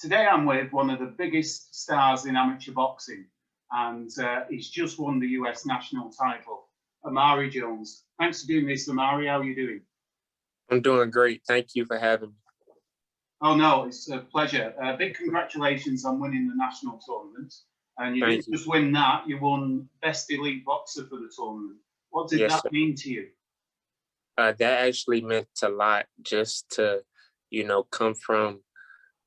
Today I'm with one of the biggest stars in amateur boxing, and he's just won the US national title, Omari Jones. Thanks for doing this, Omari. How are you doing? I'm doing great. Thank you for having me. Oh, no, it's a pleasure. Big congratulations on winning the national tournament. And you didn't just win that, you won Best Elite Boxer for the tournament. What did that mean to you? That actually meant a lot, just to, come from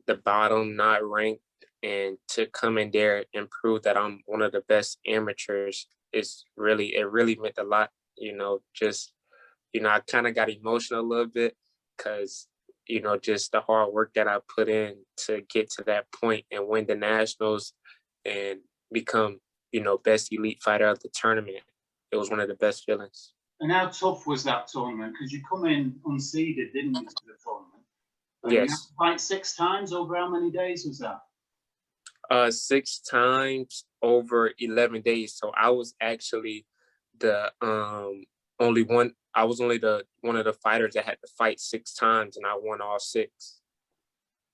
the bottom, not ranked, and to come in there and prove that I'm one of the best amateurs. It really meant a lot, I kind of got emotional a little bit because, just the hard work that I put in to get to that point and win the nationals and become, best elite fighter of the tournament. It was one of the best feelings. And how tough was that tournament? Because you come in unseeded, didn't you, to the tournament? And yes. You had to fight 6 times over how many days was that? 6 times over 11 days. So I was actually the only one. I was only one of the fighters that had to fight 6 times, and I won all 6.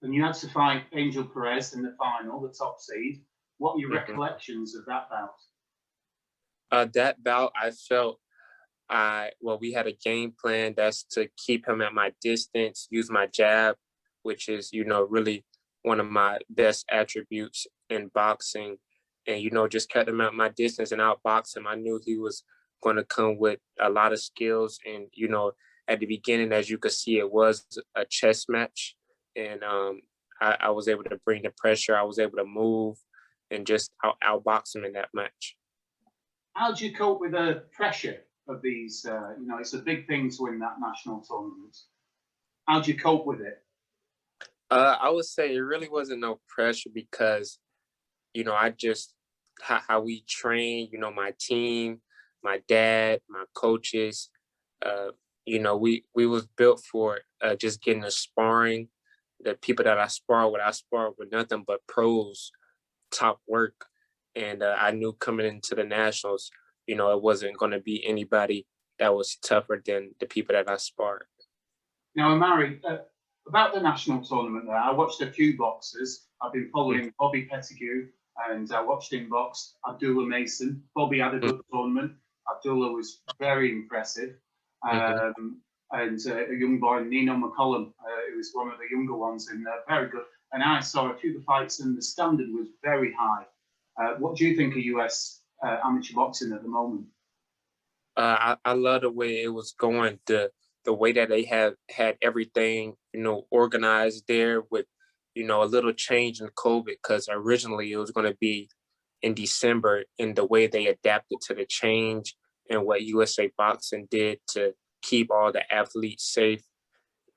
And you had to fight Angel Perez in the final, the top seed. What are your recollections of that bout? That bout, I felt we had a game plan that's to keep him at my distance, use my jab, which is, really one of my best attributes in boxing. And, just cut him at my distance and outbox him. I knew he was going to come with a lot of skills. And, at the beginning, as you could see, it was a chess match. And I was able to bring the pressure. I was able to move and just outbox him in that match. How did you cope with the pressure of these? It's a big thing to win that national tournament. How did you cope with it? I would say it really wasn't no pressure because, I just, how we train, my team, my dad, my coaches, we was built for just getting the sparring. The people that I spar with nothing but pros, top work. And I knew coming into the nationals, it wasn't going to be anybody that was tougher than the people that I sparred. Now, Omari, about the national tournament there, I watched a few boxers. I've been following Bobby Pettigrew, and I watched him box Abdullah Mason. Bobby had a good tournament. Abdullah was very impressive. And a young boy, Nino McCollum, who was one of the younger ones, and very good. And I saw a few of the fights, and the standard was very high. What do you think of US amateur boxing at the moment? I love the way it was going, the way that they had everything, organized there with, a little change in COVID, because originally it was going to be in December, and the way they adapted to the change and what USA Boxing did to keep all the athletes safe.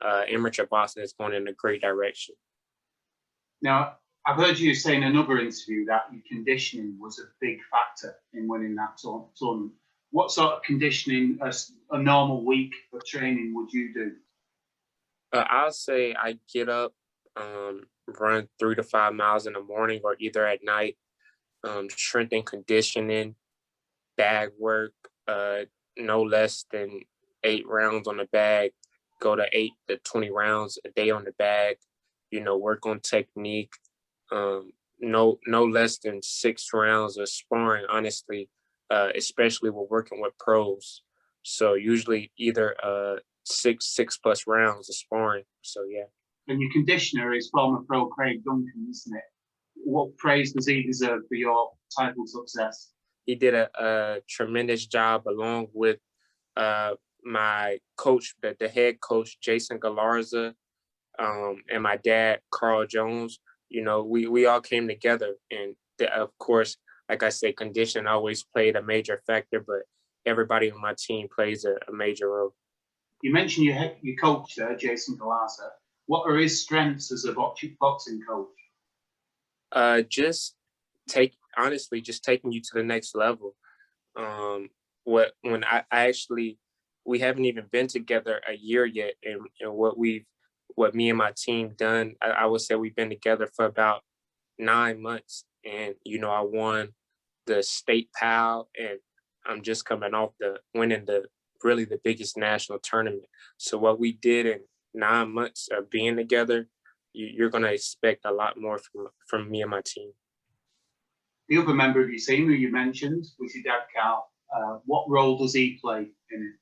Amateur boxing is going in a great direction. Now, I've heard you say in another interview that your conditioning was a big factor in winning that tournament. What sort of conditioning, a normal week of training, would you do? I'll say I get up, run 3 to 5 miles in the morning or either at night, strength and conditioning, bag work, no less than 8 rounds on the bag, go to 8 to 20 rounds a day on the bag, work on technique, no less than 6 rounds of sparring, honestly, especially with working with pros. So usually either 6 plus rounds of sparring. So yeah. And your conditioner is former pro Craig Duncan, isn't it? What praise does he deserve for your title success? He did a tremendous job, along with my coach, the head coach, Jason Galarza, and my dad, Carl Jones. We all came together, and of course, like I say, condition always played a major factor, but everybody on my team plays a major role. You mentioned your coach there, Jason Galarza. What are his strengths as a boxing coach? Just taking you to the next level. We haven't even been together a year yet, and what me and my team done, I would say we've been together for about 9 months, and I won the state PAL, and I'm just coming off winning the biggest national tournament. So what we did in 9 months of being together, you're going to expect a lot more from me and my team. The other member of your team who you mentioned was your dad, Carl. What role does he play in it?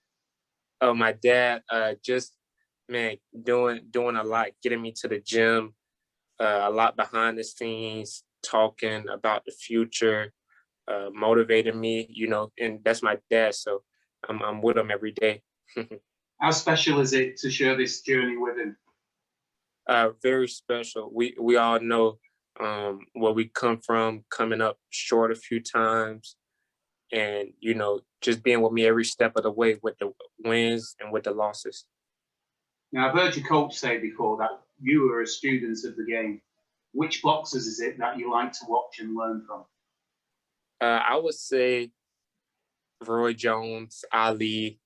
Oh, my dad, just, man, doing a lot, getting me to the gym, a lot behind the scenes, talking about the future, motivating me, you know, and that's my dad. So I'm with him every day. How special is it to share this journey with him? Very special. We all know where we come from, coming up short a few times, and you know, just being with me every step of the way with the wins and with the losses. Now, I've heard your coach say before that you are a student of the game. Which boxers is it that you like to watch and learn from? I would say Roy Jones, Ali,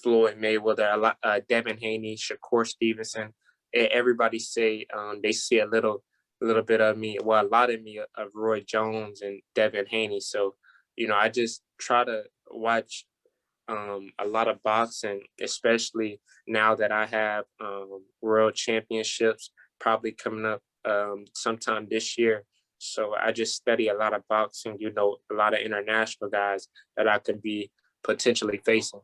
Floyd Mayweather, Devin Haney, Shakur Stevenson. Everybody say they see a little bit of me, well, a lot of me of Roy Jones and Devin Haney. So, you know, I just try to watch a lot of boxing, especially now that I have world championships probably coming up sometime this year. So I just study a lot of boxing, you know, a lot of international guys that I could be potentially facing.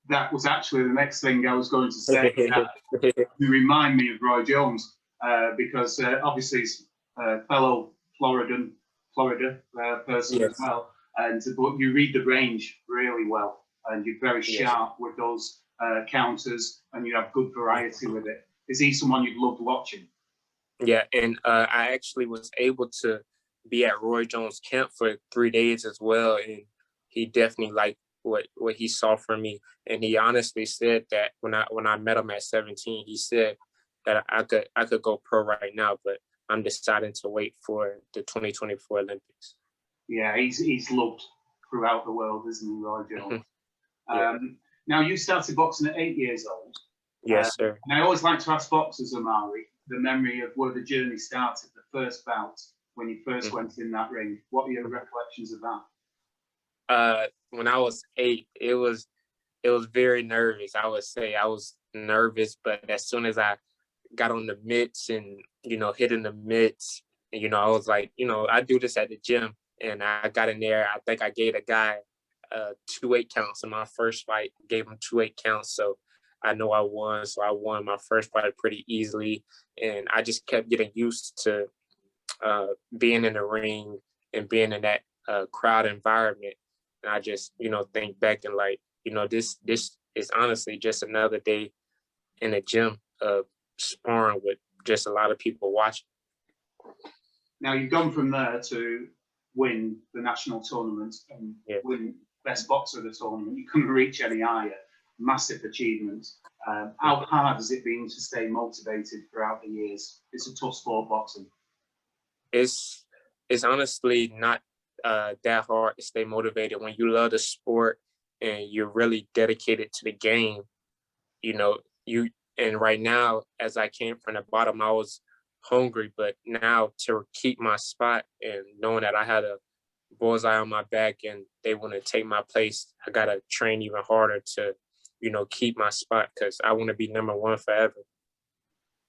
That was actually the next thing I was going to say. You remind me of Roy Jones because obviously he's a fellow Florida person Yes. as well. But you read the range really well, and you're very sharp with those counters, and you have good variety with it. Is he someone you'd loved watching? Yeah, and I actually was able to be at Roy Jones' camp for 3 days as well, and he definitely liked what he saw from me. And he honestly said that when I met him at 17, he said that I could go pro right now, but I'm deciding to wait for the 2024 Olympics. Yeah, he's loved throughout the world, isn't he, Roy Jones? Yeah. Now, you started boxing at 8 years old. Yes, sir. And I always like to ask boxers, Omari, the memory of where the journey started, the first bout, when you first went in that ring. What are your recollections of that? When I was 8, it was very nervous. I would say I was nervous, but as soon as I got on the mitts and, you know, hitting the mitts, and, you know, I was like, you know, I do this at the gym, and I got in there. I think I gave a guy 2 8 counts in my first fight, gave him 2 8 counts. So I know I won. So I won my first fight pretty easily. And I just kept getting used to being in the ring and being in that crowd environment. And I just, you know, think back and like, you know, this is honestly just another day in the gym of sparring with just a lot of people watching. Now, you've gone from there to win the national tournament and win best boxer of the tournament. You couldn't reach any higher. Massive achievement. How hard has it been to stay motivated throughout the years? It's a tough sport, boxing. It's honestly not that hard to stay motivated when you love the sport and you're really dedicated to the game. You know, and right now, as I came from the bottom, I was hungry, but now to keep my spot and knowing that I had a bullseye on my back and they want to take my place, I got to train even harder to, you know, keep my spot because I want to be #1 forever.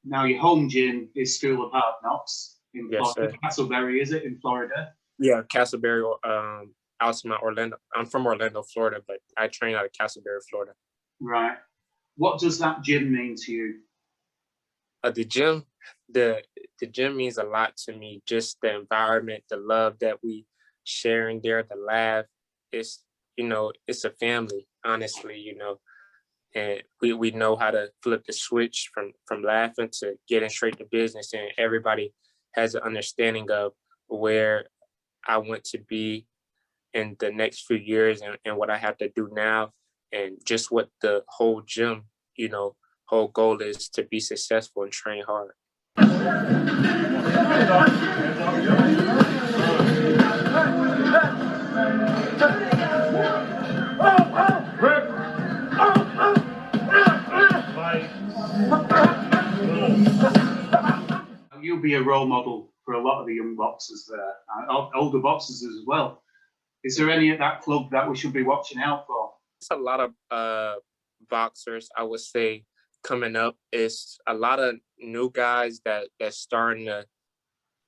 Now, your home gym is School of Hard Knocks in Florida. Sir. Castleberry, is it, in Florida? Yeah, Castleberry, out to my Orlando. I'm from Orlando, Florida, but I train out of Castleberry, Florida. Right. What does that gym mean to you? The gym means a lot to me. Just the environment, the love that we sharing there, the laugh. It's, you know, it's a family, honestly, you know. And we know how to flip the switch from laughing to getting straight to business. And everybody has an understanding of where I want to be in the next few years and what I have to do now. And just what the whole gym, you know, whole goal is to be successful and train hard. You'll be a role model for a lot of the young boxers there, older boxers as well. Is there any at that club that we should be watching out for? It's a lot of boxers, I would say, coming up. It's a lot of new guys that's starting to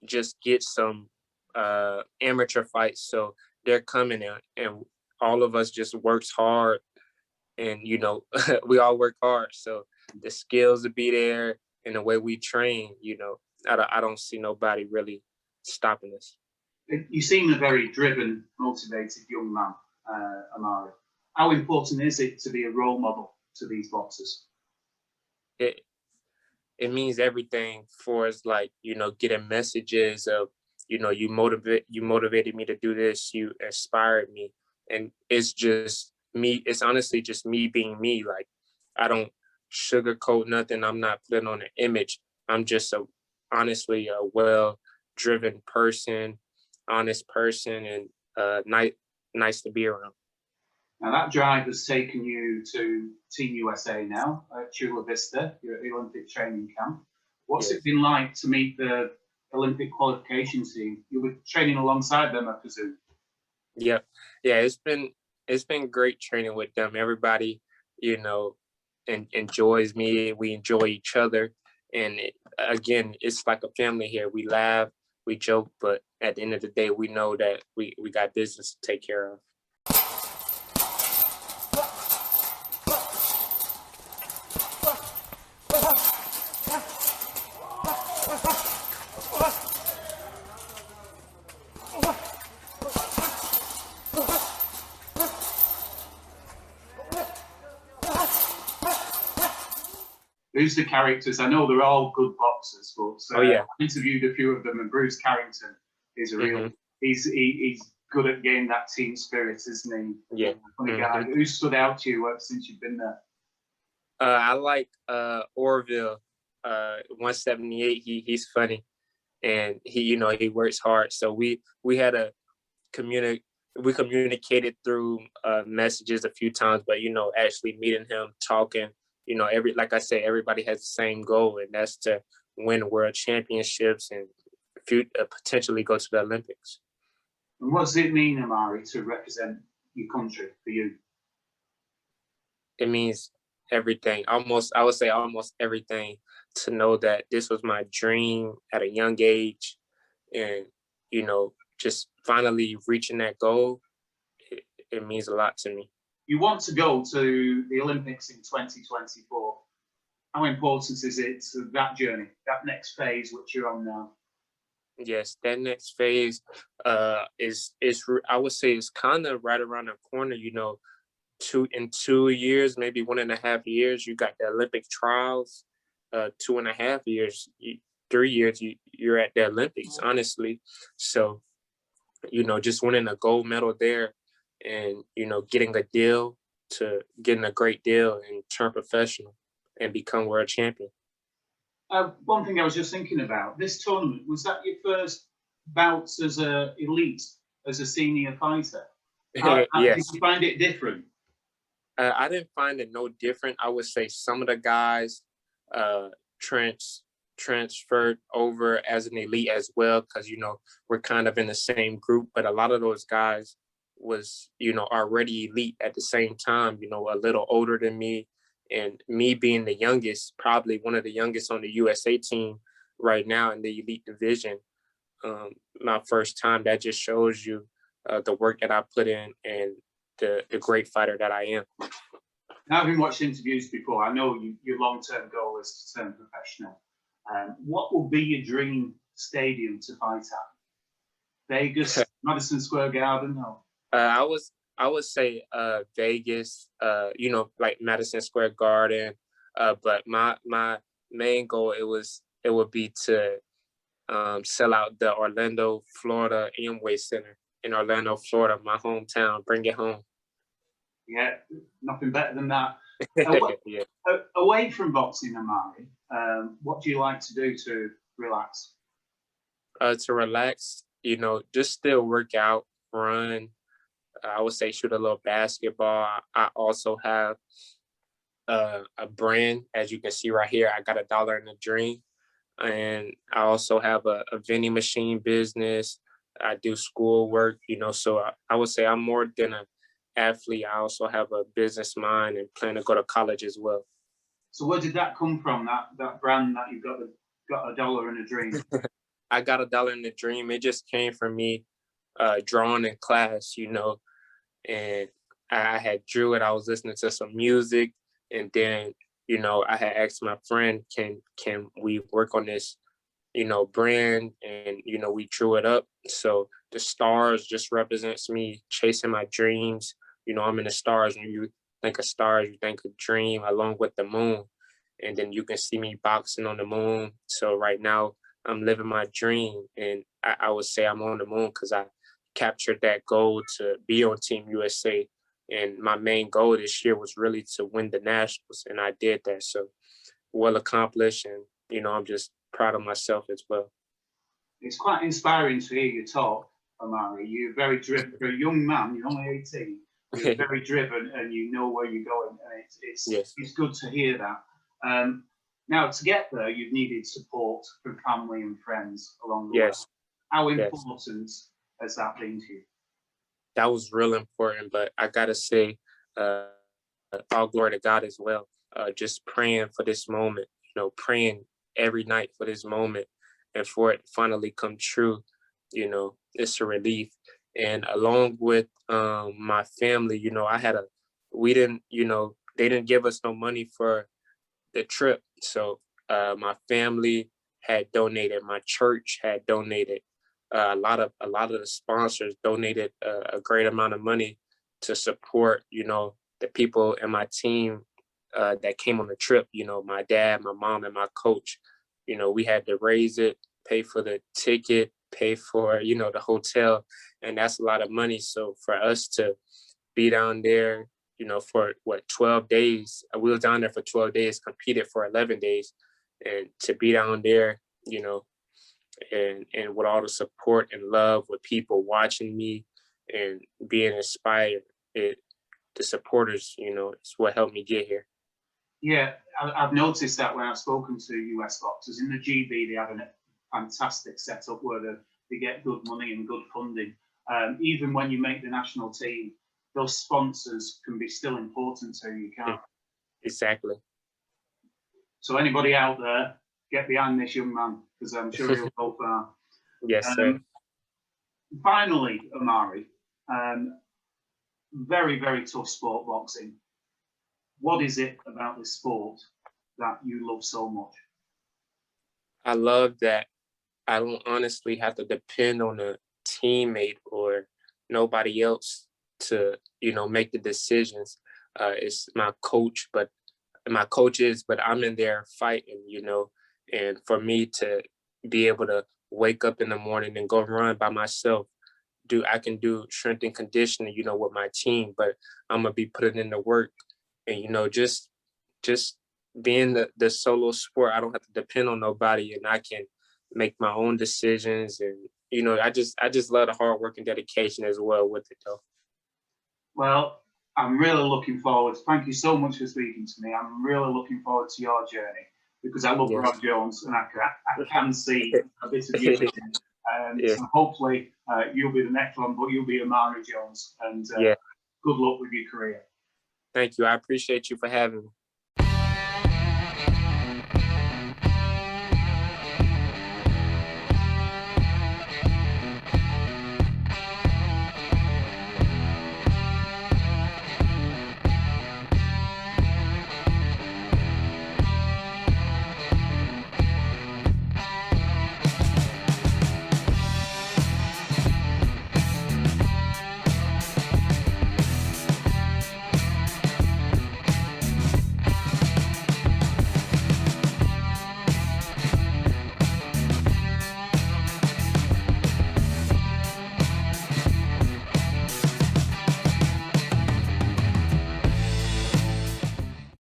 just get some amateur fights. So they're coming in, and all of us just works hard, and we all work hard. So the skills will be there, and the way we train, I don't see nobody really stopping us. You seem a very driven, motivated young man, Omari. How important is it to be a role model to these boxers? It means everything for us, like, getting messages of, you motivated me to do this, you inspired me. And it's just me, it's honestly just me being me. Like, I don't sugarcoat nothing. I'm not putting on an image. I'm just honestly a well-driven person, honest person, and nice to be around. Now that drive has taken you to Team USA now at Chula Vista, you're at the Olympic training camp. What's it been like to meet the Olympic qualification team? You were training alongside them, I presume. Yeah, it's been great training with them. Everybody, enjoys me. We enjoy each other, and again, it's like a family here. We laugh, we joke, but at the end of the day, we know that we got business to take care of. Who's the characters? I know they're all good boxers, but I interviewed a few of them, and Bruce Carrington is a real. He's good at getting that team spirit, isn't he? Yeah. Funny guy. Who stood out to you since you've been there? I like Orville, 178. He's funny, and he works hard. So we had we communicated through messages a few times, but actually meeting him, talking. Like I said, everybody has the same goal, and that's to win world championships and potentially go to the Olympics. And what does it mean, Omari, to represent your country for you? It means everything. I would say almost everything. To know that this was my dream at a young age, and just finally reaching that goal, it means a lot to me. You want to go to the Olympics in 2024. How important is it to that journey, that next phase which you're on now? Yes, that next phase is I would say it's kind of right around the corner. In 2 years, maybe 1.5 years, you got the Olympic trials. 2.5 years, 3 years, you're at the Olympics. Honestly, so just winning a gold medal there, and getting a great deal and turn professional and become world champion. One thing I was just thinking about, this tournament, was that your first bouts as a elite, as a senior fighter? Yes. Did you find it different? I didn't find it no different. I would say some of the guys transferred over as an elite as well, because we're kind of in the same group, but a lot of those guys was already elite at the same time, a little older than me, and me being the youngest, probably one of the youngest on the USA team right now in the elite division. My first time, that just shows you the work that I put in and the great fighter that I am. Now, having watched interviews before, I know your long-term goal is to turn professional. What will be your dream stadium to fight at? Vegas, Madison Square Garden? No. I would say Vegas, like Madison Square Garden. But my main goal it would be to sell out the Orlando, Florida Amway Center in Orlando, Florida, my hometown. Bring it home. Yeah, nothing better than that. Yeah. Away from boxing, Omari, what do you like to do to relax? To relax, just still work out, run. I would say shoot a little basketball. I also have a brand, as you can see right here. I got $1 in a Dream, and I also have a vending machine business. I do school work, so I would say I'm more than an athlete. I also have a business mind and plan to go to college as well. So where did that come from? That brand that you've got a dollar and a dream. I got a dollar in a dream. It just came from me drawing in class, and I had drew it. I was listening to some music, and then I had asked my friend, can we work on this brand, and we drew it up. So the stars just represents me chasing my dreams. I'm in the stars. When you think of stars, you think of dream, along with the moon, and then you can see me boxing on the moon. So right now I'm living my dream, and I would say I'm on the moon because I captured that goal to be on Team USA. And my main goal this year was really to win the nationals, and I did that. So well accomplished, and I'm just proud of myself as well. It's quite inspiring to hear you talk, Omari. You're very driven. For a young man, you're only 18. You're very driven, and you know where you're going. And it's good to hear that. Now, to get there, you've needed support from family and friends along the way. How important has that been to you? That was real important, but I gotta say, all glory to God as well. Just praying for this moment, praying every night for this moment, and for it to finally come true. It's a relief. And along with my family, we didn't, they didn't give us no money for the trip. So my family had donated, my church had donated, a lot of the sponsors donated a great amount of money to support, the people in my team that came on the trip. My dad, my mom, and my coach. We had to raise it, pay for the ticket, pay for the hotel, and that's a lot of money. So for us to be down there, for 12 days, we was down there for 12 days, competed for 11 days, and to be down there, and with all the support and love, with people watching me and being inspired, the supporters, is what helped me get here. Yeah, I've noticed that when I've spoken to US boxers in the GB, they have a fantastic setup where they get good money and good funding. Even when you make the national team, those sponsors can be still important to you, can't? Exactly. So anybody out there, get behind this young man, because I'm sure he'll go far. Yes, sir. Finally, Omari, very, very tough sport, boxing. What is it about this sport that you love so much? I love that I don't honestly have to depend on a teammate or nobody else to, make the decisions. It's my coach, but I'm in there fighting, and for me to be able to wake up in the morning and go run by myself, I can do strength and conditioning, with my team, but I'm gonna be putting in the work, and just being the solo sport, I don't have to depend on nobody, and I can make my own decisions, and I just love the hard work and dedication as well with it though. Well, I'm really looking forward. Thank you so much for speaking to me. I'm really looking forward to your journey because I love Omari Jones, and I can see a bit of you in it. So hopefully you'll be the next one, but you'll be Omari Jones. And good luck with your career. Thank you. I appreciate you for having me.